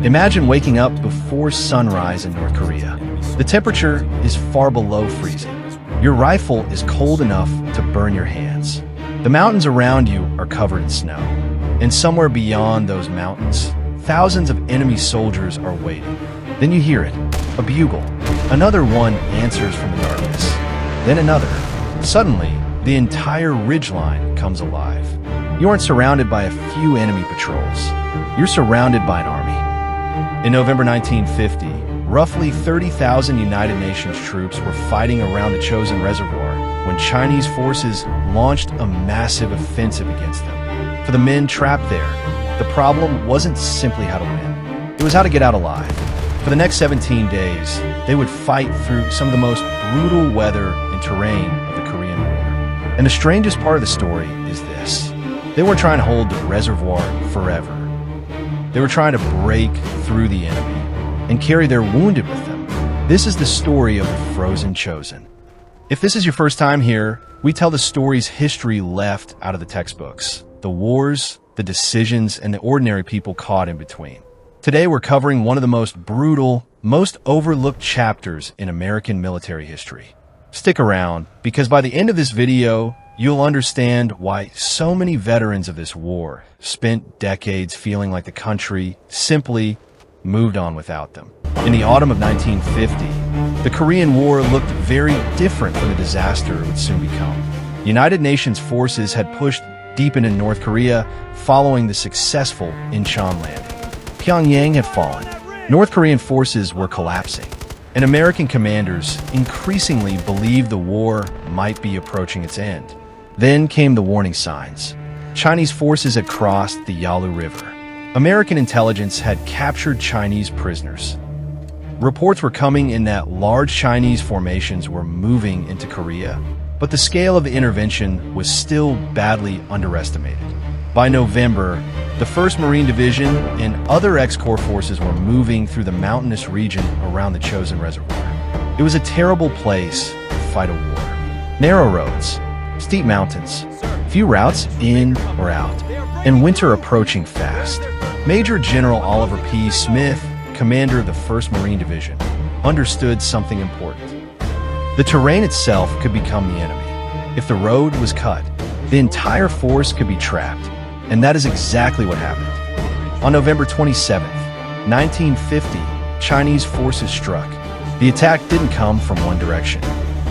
Imagine waking up before sunrise in North Korea. The temperature is far below freezing. Your rifle is cold enough to burn your hands. The mountains around you are covered in snow. And somewhere beyond those mountains, thousands of enemy soldiers are waiting. Then you hear it, a bugle. Another one answers from the darkness. Then another. Suddenly, the entire ridgeline comes alive. You aren't surrounded by a few enemy patrols. You're surrounded by an army. In November 1950, roughly 30,000 United Nations troops were fighting around the Chosin Reservoir when Chinese forces launched a massive offensive against them. For the men trapped there, the problem wasn't simply how to win. It was how to get out alive. For the next 17 days, they would fight through some of the most brutal weather and terrain of the Korean War. And the strangest part of the story is this. They weren't trying to hold the reservoir forever. They were trying to break through the enemy and carry their wounded with them. This is the story of the frozen Chosin. If this is your first time here, we tell the story's history left out of the textbooks, the wars, the decisions, and the ordinary people caught in between. Today we're covering one of the most brutal, most overlooked chapters in American military history. Stick around, because by the end of this video, you'll understand why so many veterans of this war spent decades feeling like the country simply moved on without them. In the autumn of 1950, the Korean War looked very different from the disaster it would soon become. United Nations forces had pushed deep into North Korea following the successful Incheon landing. Pyongyang had fallen. North Korean forces were collapsing, and American commanders increasingly believed the war might be approaching its end. Then came the warning signs. Chinese forces had crossed the Yalu River. American intelligence had captured Chinese prisoners. Reports were coming in that large Chinese formations were moving into Korea, but the scale of the intervention was still badly underestimated. By November, the 1st Marine Division and other ex-Corps forces were moving through the mountainous region around the Chosin Reservoir. It was a terrible place to fight a war. Narrow roads, steep mountains, few routes in or out, and winter approaching fast. Major General Oliver P. Smith, commander of the 1st Marine Division, understood something important. The terrain itself could become the enemy. If the road was cut, the entire force could be trapped, and that is exactly what happened. On November 27, 1950, Chinese forces struck. The attack didn't come from one direction.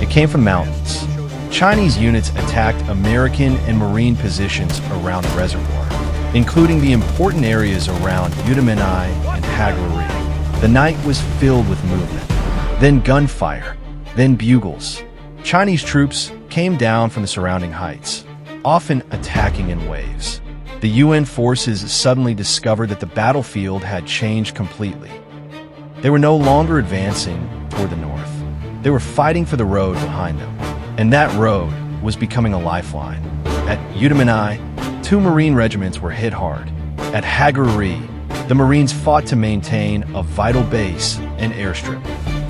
It came from mountains. Chinese units attacked American and Marine positions around the reservoir, including the important areas around Udamanai and Hagaruri. The night was filled with movement, then gunfire, then bugles. Chinese troops came down from the surrounding heights, often attacking in waves. The UN forces suddenly discovered that the battlefield had changed completely. They were no longer advancing toward the north. They were fighting for the road behind them, and that road was becoming a lifeline. At Udamanai, 2 Marine regiments were hit hard. At Hagaruri, the Marines fought to maintain a vital base and airstrip.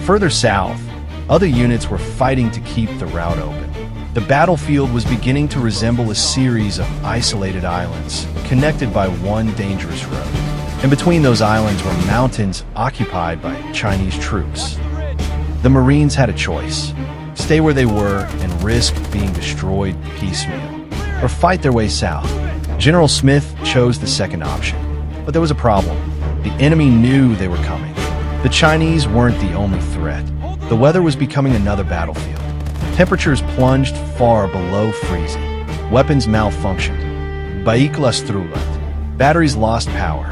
Further south, other units were fighting to keep the route open. The battlefield was beginning to resemble a series of isolated islands connected by one dangerous road. And between those islands were mountains occupied by Chinese troops. The Marines had a choice: stay where they were and risk being destroyed piecemeal, or fight their way south. General Smith chose the second option. But there was a problem. The enemy knew they were coming. The Chinese weren't the only threat. The weather was becoming another battlefield. Temperatures plunged far below freezing. Weapons malfunctioned. Baiklas strulat. Batteries lost power.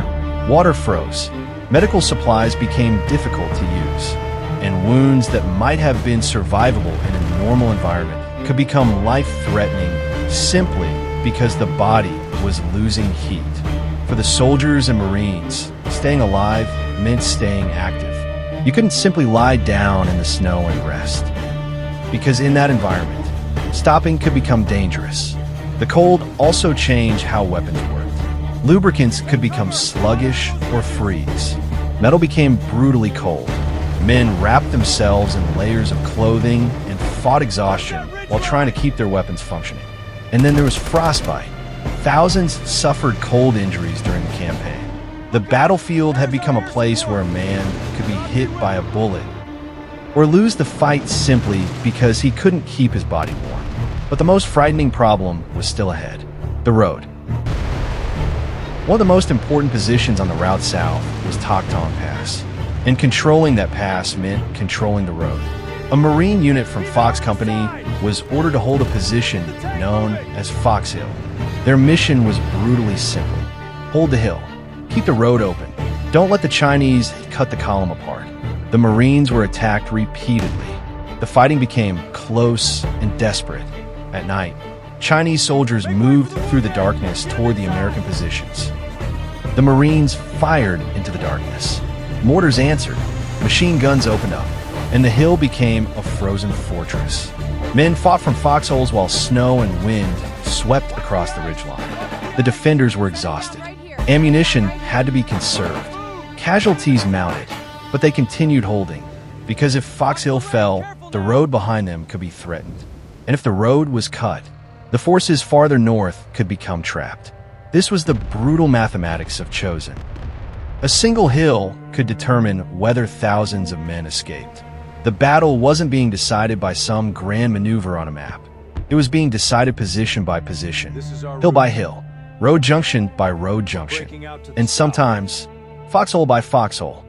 Water froze. Medical supplies became difficult to use. And wounds that might have been survivable in a normal environment could become life-threatening simply because the body was losing heat. For the soldiers and Marines, staying alive meant staying active. You couldn't simply lie down in the snow and rest, because in that environment, stopping could become dangerous. The cold also changed how weapons worked. Lubricants could become sluggish or freeze. Metal became brutally cold. Men wrapped themselves in layers of clothing and fought exhaustion while trying to keep their weapons functioning. And then there was frostbite. Thousands suffered cold injuries during the campaign. The battlefield had become a place where a man could be hit by a bullet or lose the fight simply because he couldn't keep his body warm. But the most frightening problem was still ahead: the road. One of the most important positions on the route south was Tokton Pass, and controlling that pass meant controlling the road. A Marine unit from Fox Company was ordered to hold a position known as Fox Hill. Their mission was brutally simple: hold the hill, keep the road open, don't let the Chinese cut the column apart. The Marines were attacked repeatedly. The fighting became close and desperate. At night, Chinese soldiers moved through the darkness toward the American positions. The Marines fired into the darkness. Mortars answered, machine guns opened up, and the hill became a frozen fortress. Men fought from foxholes while snow and wind swept across the ridgeline. The defenders were exhausted. Ammunition had to be conserved. Casualties mounted, but they continued holding, because if Fox Hill fell, the road behind them could be threatened. And if the road was cut, the forces farther north could become trapped. This was the brutal mathematics of Chosin. A single hill could determine whether thousands of men escaped. The battle wasn't being decided by some grand maneuver on a map. It was being decided position by position, hill by hill, road junction by road junction, and sometimes foxhole by foxhole.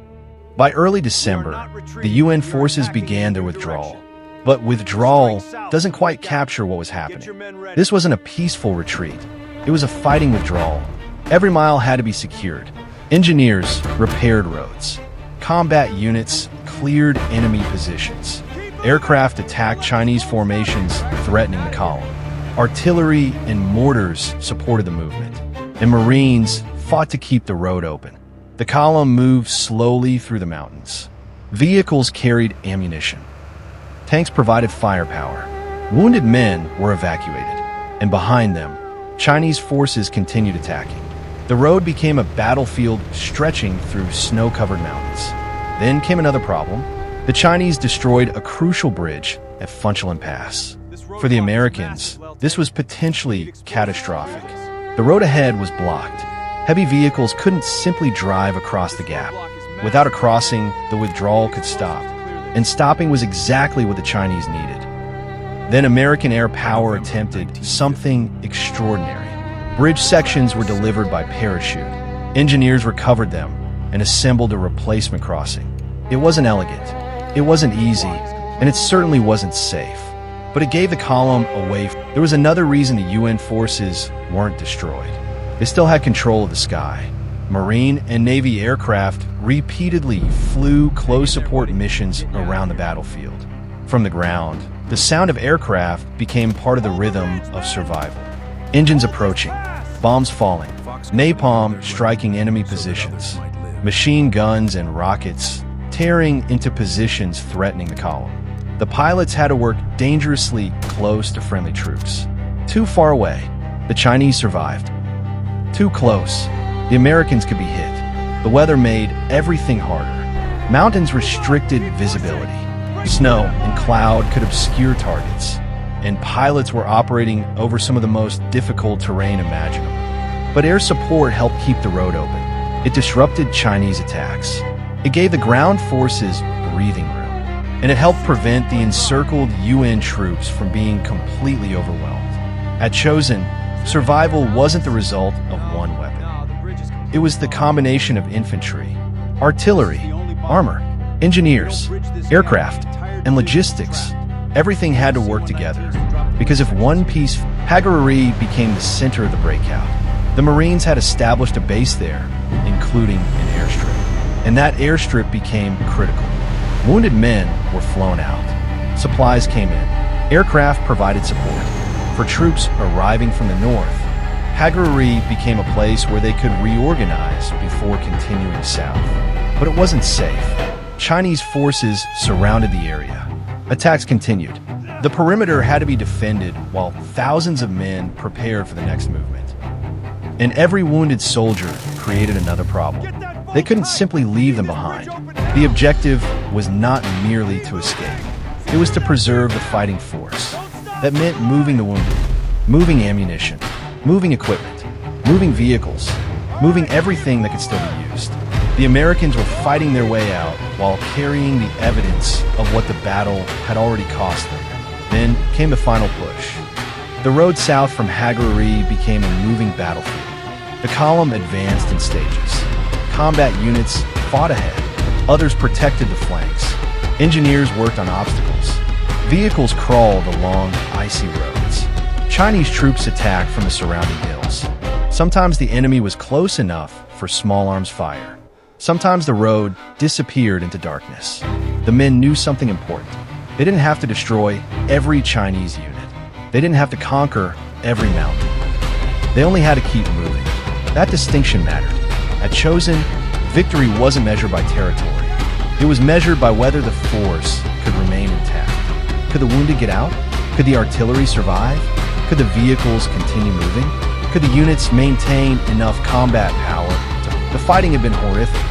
By early December, the UN forces began their withdrawal. But withdrawal doesn't quite capture what was happening. This wasn't a peaceful retreat. It was a fighting withdrawal. Every mile had to be secured. Engineers repaired roads. Combat units cleared enemy positions. Aircraft attacked Chinese formations, threatening the column. Artillery and mortars supported the movement, and Marines fought to keep the road open. The column moved slowly through the mountains. Vehicles carried ammunition. Tanks provided firepower. Wounded men were evacuated, and behind them, Chinese forces continued attacking. The road became a battlefield stretching through snow-covered mountains. Then came another problem. The Chinese destroyed a crucial bridge at Funchalen Pass. For the Americans, this was potentially catastrophic. The road ahead was blocked. Heavy vehicles couldn't simply drive across the gap. Without a crossing, the withdrawal could stop. And stopping was exactly what the Chinese needed. Then American air power attempted something extraordinary. Bridge sections were delivered by parachute. Engineers recovered them and assembled a replacement crossing. It wasn't elegant, it wasn't easy, and it certainly wasn't safe. But it gave the column a way. There was another reason the UN forces weren't destroyed. They still had control of the sky. Marine and Navy aircraft repeatedly flew close support missions around the battlefield. From the ground, the sound of aircraft became part of the rhythm of survival. Engines approaching, bombs falling, napalm striking enemy positions, machine guns and rockets tearing into positions threatening the column. The pilots had to work dangerously close to friendly troops. Too far away, the Chinese survived. Too close, the Americans could be hit. The weather made everything harder. Mountains restricted visibility. Snow and cloud could obscure targets, and pilots were operating over some of the most difficult terrain imaginable. But air support helped keep the road open. It disrupted Chinese attacks. It gave the ground forces breathing room, and it helped prevent the encircled UN troops from being completely overwhelmed. At Chosin, survival wasn't the result of one weapon. It was the combination of infantry, artillery, armor, engineers, aircraft, and logistics. Everything had to work together, because if one piece, Hagaruri became the center of the breakout. The Marines had established a base there, including an airstrip. And that airstrip became critical. Wounded men were flown out. Supplies came in. Aircraft provided support. For troops arriving from the north, Hagaruri became a place where they could reorganize before continuing south. But it wasn't safe. Chinese forces surrounded the area. Attacks continued. The perimeter had to be defended while thousands of men prepared for the next movement. And every wounded soldier created another problem. They couldn't simply leave them behind. The objective was not merely to escape. It was to preserve the fighting force. That meant moving the wounded, moving ammunition, moving equipment, moving vehicles, moving everything that could still be used. confused. The Americans were fighting their way out while carrying the evidence of what the battle had already cost them. Then came the final push. The road south from Hagaruri became a moving battlefield. The column advanced in stages. Combat units fought ahead. Others protected the flanks. Engineers worked on obstacles. Vehicles crawled along icy roads. Chinese troops attacked from the surrounding hills. Sometimes the enemy was close enough for small arms fire. Sometimes the road disappeared into darkness. The men knew something important. They didn't have to destroy every Chinese unit. They didn't have to conquer every mountain. They only had to keep moving. That distinction mattered. At Chosin, victory wasn't measured by territory. It was measured by whether the force could remain intact. Could the wounded get out? Could the artillery survive? Could the vehicles continue moving? Could the units maintain enough combat power? The fighting had been horrific.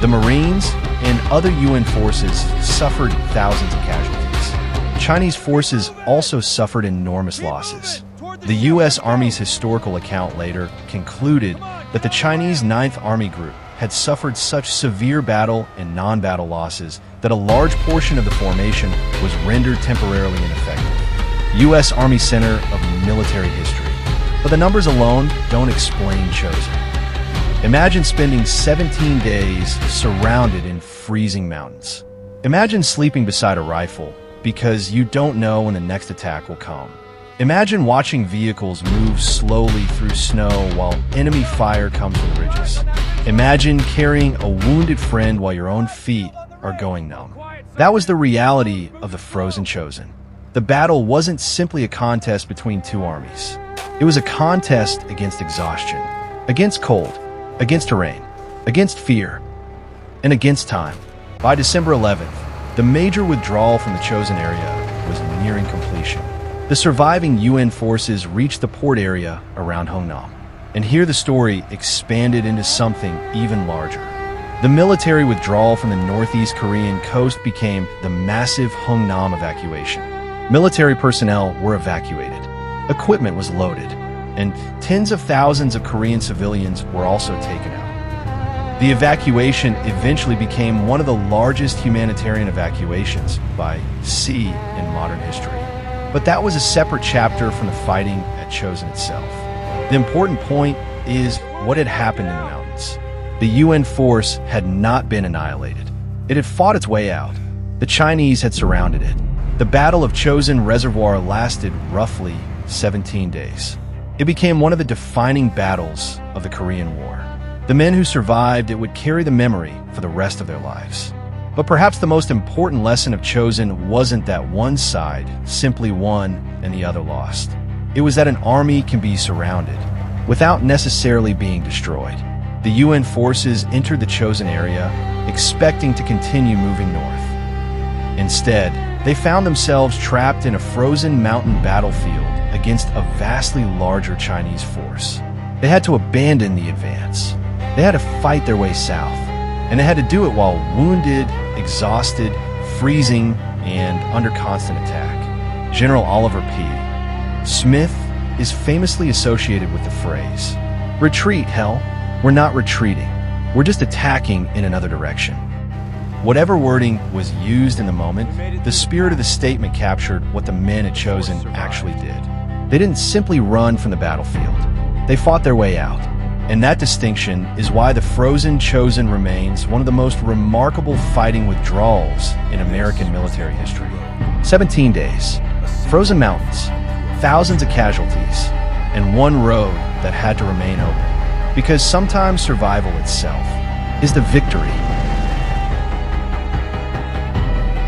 The Marines and other UN forces suffered thousands of casualties. Chinese forces also suffered enormous losses. The U.S. Army's historical account later concluded that the Chinese 9th Army Group had suffered such severe battle and non-battle losses that a large portion of the formation was rendered temporarily ineffective. U.S. Army Center of Military History. But the numbers alone don't explain Chosin. Imagine spending 17 days surrounded in freezing mountains. Imagine sleeping beside a rifle because you don't know when the next attack will come. Imagine watching vehicles move slowly through snow while enemy fire comes from ridges. Imagine carrying a wounded friend while your own feet are going numb. That was the reality of the frozen Chosin. The battle wasn't simply a contest between two armies. It was a contest against exhaustion, against cold, against terrain, against fear, and against time. By December 11th, the major withdrawal from the Chosin area was nearing completion. The surviving UN forces reached the port area around Hungnam. And here the story expanded into something even larger. The military withdrawal from the northeast Korean coast became the massive Hungnam evacuation. Military personnel were evacuated. Equipment was loaded. And tens of thousands of Korean civilians were also taken out. The evacuation eventually became one of the largest humanitarian evacuations by sea in modern history. But that was a separate chapter from the fighting at Chosin itself. The important point is what had happened in the mountains. The UN force had not been annihilated. It had fought its way out. The Chinese had surrounded it. The Battle of Chosin Reservoir lasted roughly 17 days. It became one of the defining battles of the Korean War. The men who survived it would carry the memory for the rest of their lives. But perhaps the most important lesson of Chosin wasn't that one side simply won and the other lost. It was that an army can be surrounded without necessarily being destroyed. The UN forces entered the Chosin area expecting to continue moving north. Instead, they found themselves trapped in a frozen mountain battlefield against a vastly larger Chinese force. They had to abandon the advance. They had to fight their way south, and they had to do it while wounded, exhausted, freezing, and under constant attack. General Oliver P. Smith is famously associated with the phrase, "Retreat, hell. We're not retreating. We're just attacking in another direction." Whatever wording was used in the moment, the spirit of the statement captured what the men at Chosin actually did. They didn't simply run from the battlefield. They fought their way out. And that distinction is why the frozen Chosin remains one of the most remarkable fighting withdrawals in American military history. 17 days, frozen mountains, thousands of casualties, and one road that had to remain open. Because sometimes survival itself is the victory